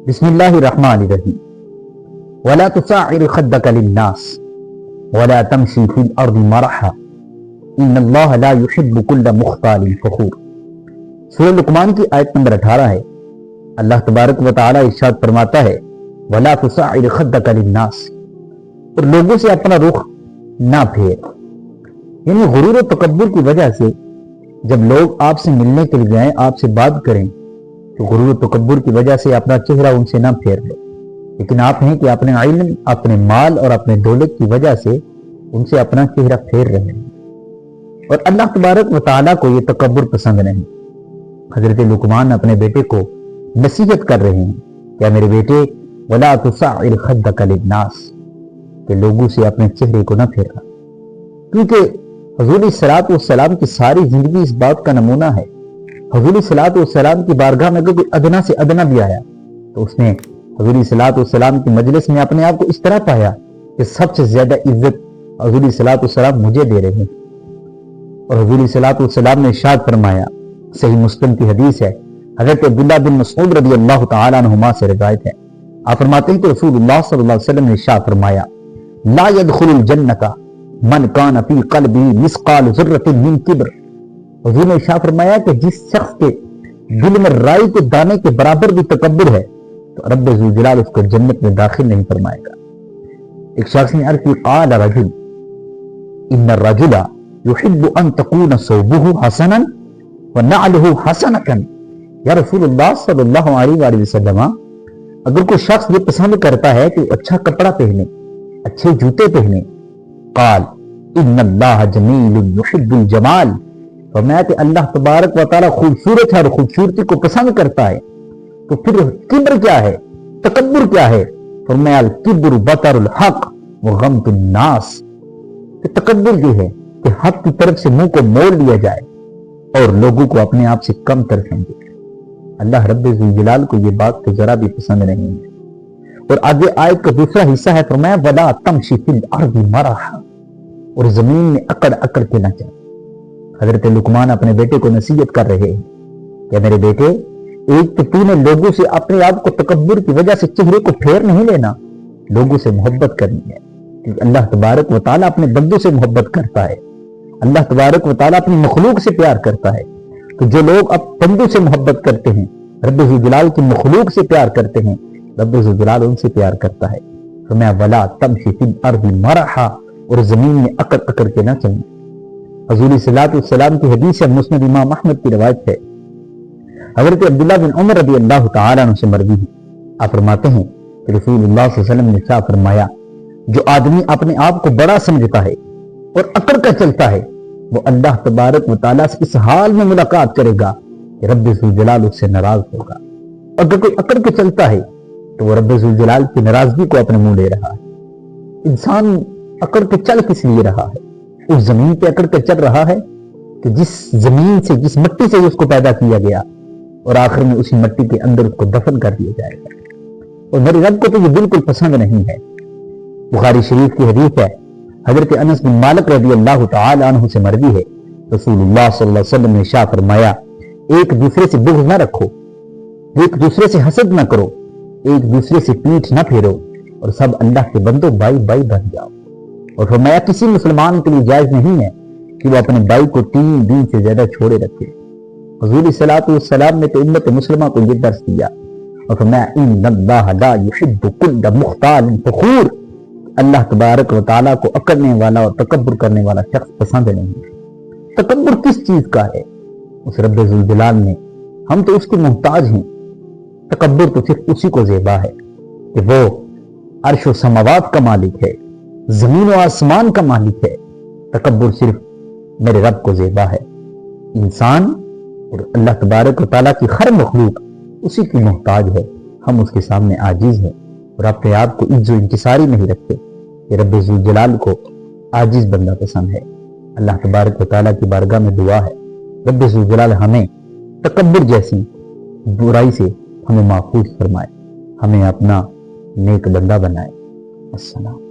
بسم اللہ الرحمن الرحیم ولا تصعر خدك للناس ولا تمشي في الارض مرحا ان اللہ لا يحب كل مختال فخور۔ سورہ لقمان کی آیت نمبر 18 ہے۔ اللہ تبارک و تعالی ارشاد فرماتا ہے ولا تصعر خدك للناس، اور لوگوں سے اپنا رخ نہ پھیر، یعنی غرور و تکبر کی وجہ سے جب لوگ آپ سے ملنے کے لیے جائیں، آپ سے بات کریں تو غرور و تکبر کی وجہ سے اپنا چہرہ ان سے نہ پھیر لو، لیکن آپ ہیں کہ اپنے علم، اپنے مال اور اپنے دولت کی وجہ سے ان سے اپنا چہرہ پھیر رہے ہیں، اور اللہ تبارک و تعالیٰ کو یہ تکبر پسند نہیں۔ حضرت لقمان اپنے بیٹے کو نصیحت کر رہے ہیں کہ میرے بیٹے ولا تصعر خدك للناس، کہ لوگوں سے اپنے چہرے کو نہ پھیرا، کیونکہ حضور صلوات والسلام کی ساری زندگی اس بات کا نمونہ ہے۔ حضور صلوات والسلام کی بارگاہ میں اگر کوئی ادنا سے ادنا بھی آیا تو اس نے حضور صلوات والسلام کی مجلس میں اپنے آپ کو اس طرح پایا کہ سب سے زیادہ عزت حضور صلوات والسلام مجھے دے رہے ہیں، اور حضور صلوات والسلام نے ارشاد فرمایا، صحیح مسلم کی حدیث ہے، حضرت عبداللہ بن مسعود رضی اللہ تعالیٰ عنہما سے روایت ہے، آپ فرماتے ہیں کہ رسول اللہ صلی اللہ علیہ وسلم نے ارشاد فرمایا لا يدخل الجنۃ من کان فی قلبہ مثقال ذرۃ من کبر۔ حضور نے ارشاد فرمایا کہ جس شخص کے دل میں رائی کے دانے کے برابر بھی تکبر ہے تو رب ذوالجلال اس کو جنت میں داخل نہیں فرمائے گا۔ ایک شخص نے عرض کی قال رجل ان الرجل يحب ان تكون ثوبه حسنا ونعله حسنة، یا رسول اللہ صلی اللہ علیہ وآلہ وسلم، اگر کوئی شخص یہ پسند کرتا ہے کہ اچھا کپڑا پہنے، اچھے جوتے پہنے، قال ان اللہ جمیل یحب الجمال، فرمایا کہ اللہ تبارک و تعالی خوبصورت ہے اور خوبصورتی کو پسند کرتا ہے، تو پھر کبر کیا ہے، تکبر کیا ہے؟ فرمایا الکبر بطر الحق وغمط الناس، کہ تکبر یہ ہے کہ حق کی طرف سے منہ کو موڑ لیا جائے اور لوگوں کو اپنے آپ سے کم تر سمجھے۔ اللہ رب ذوالجلال کو یہ بات تو ذرا بھی پسند نہیں ہے۔ اور آگے آیت کا دوسرا حصہ ہے، فرمایا ولا تمشی فی الارض مرحا، اور زمین میں اکڑ اکڑ کے نہ چل۔ حضرت لقمان اپنے بیٹے کو نصیحت کر رہے ہیں کہ میرے بیٹے، ایک تو تو نے لوگوں سے اپنے آپ کو تکبر کی وجہ سے چہرے کو پھیر نہیں لینا، لوگوں سے محبت کرنی ہے، کیونکہ اللہ تبارک و تعالیٰ اپنے بندوں سے محبت کرتا ہے، اللہ تبارک و تعالیٰ اپنی مخلوق سے پیار کرتا ہے، تو جو لوگ اب بندوں سے محبت کرتے ہیں، رب ذوالجلال کی مخلوق سے پیار کرتے ہیں، رب ذوالجلال ان سے پیار کرتا ہے۔ فرمایا ولا تمشی فی الارض مرحا، اور زمین میں اکڑ اکڑ کے نہ چلنا۔ حضور صلی اللہ علیہ وسلم کی حدیث ہے، مسند امام احمد کی روایت ہے، حضرت عبداللہ بن عمر رضی اللہ تعالیٰ عنہ سے مروی ہے، آپ فرماتے ہیں کہ رسول اللہ صلی اللہ علیہ وسلم نے کیا فرمایا، جو آدمی اپنے آپ کو بڑا سمجھتا ہے اور اکڑ کر چلتا ہے، وہ اللہ تبارک و تعالیٰ سے اس حال میں ملاقات کرے گا کہ رب ذوالجلال اس سے ناراض ہوگا۔ اگر کوئی اکڑ کے چلتا ہے تو وہ رب ذوالجلال کی ناراضگی کو اپنے منہ لے رہا ہے۔ انسان اکڑ کے چل کس لیے رہا ہے؟ اس زمین پہ اکڑ کے چل رہا ہے کہ جس زمین سے، جس مٹی سے اس کو پیدا کیا گیا، اور آخر میں اسی مٹی کے اندر اس کو دفن کر دیا جائے گا، اور میرے رب کو تو یہ بالکل پسند نہیں ہے۔ بخاری شریف کی حدیث ہے، حضرت انس بن مالک رضی اللہ تعالی عنہ سے مروی ہے، رسول اللہ صلی اللہ علیہ وسلم نے ارشاد فرمایا ایک دوسرے سے بغض نہ رکھو، ایک دوسرے سے حسد نہ کرو، ایک دوسرے سے پیٹھ نہ پھیرو، اور سب اللہ کے بندوں بائی بائی بن جاؤ۔ اور فرمایا کسی مسلمان کے لیے جائز نہیں ہے کہ وہ اپنے بھائی کو 3 دن سے زیادہ چھوڑے رکھے۔ حضور صلی اللہ علیہ وسلم نے تو امت مسلمہ کو یہ درس دیا، اور فرمایا ان اللہ لا يحب كل مختال فخور، اللہ تبارک و تعالیٰ کو اکڑنے والا اور تکبر کرنے والا شخص پسند نہیں ہے۔ تکبر کس چیز کا ہے؟ اس رب ذوالجلال نے، ہم تو اس کے محتاج ہیں۔ تکبر تو صرف اسی کو زیبا ہے کہ وہ عرش و سماوات کا مالک ہے، زمین و آسمان کا مالک ہے۔ تکبر صرف میرے رب کو زیبا ہے۔ انسان اور اللہ تبارک و تعالیٰ کی ہر مخلوق اسی کی محتاج ہے، ہم اس کے سامنے عاجز ہیں، اور اپنے آپ کو عجز و انکساری نہیں رکھتے۔ یہ رب ذوالجلال کو عاجز بندہ پسند ہے۔ اللہ تبارک و تعالیٰ کی بارگاہ میں دعا ہے، رب ذوالجلال ہمیں تکبر جیسی برائی سے ہمیں محفوظ فرمائے، ہمیں اپنا نیک بندہ بنائے۔ السلام۔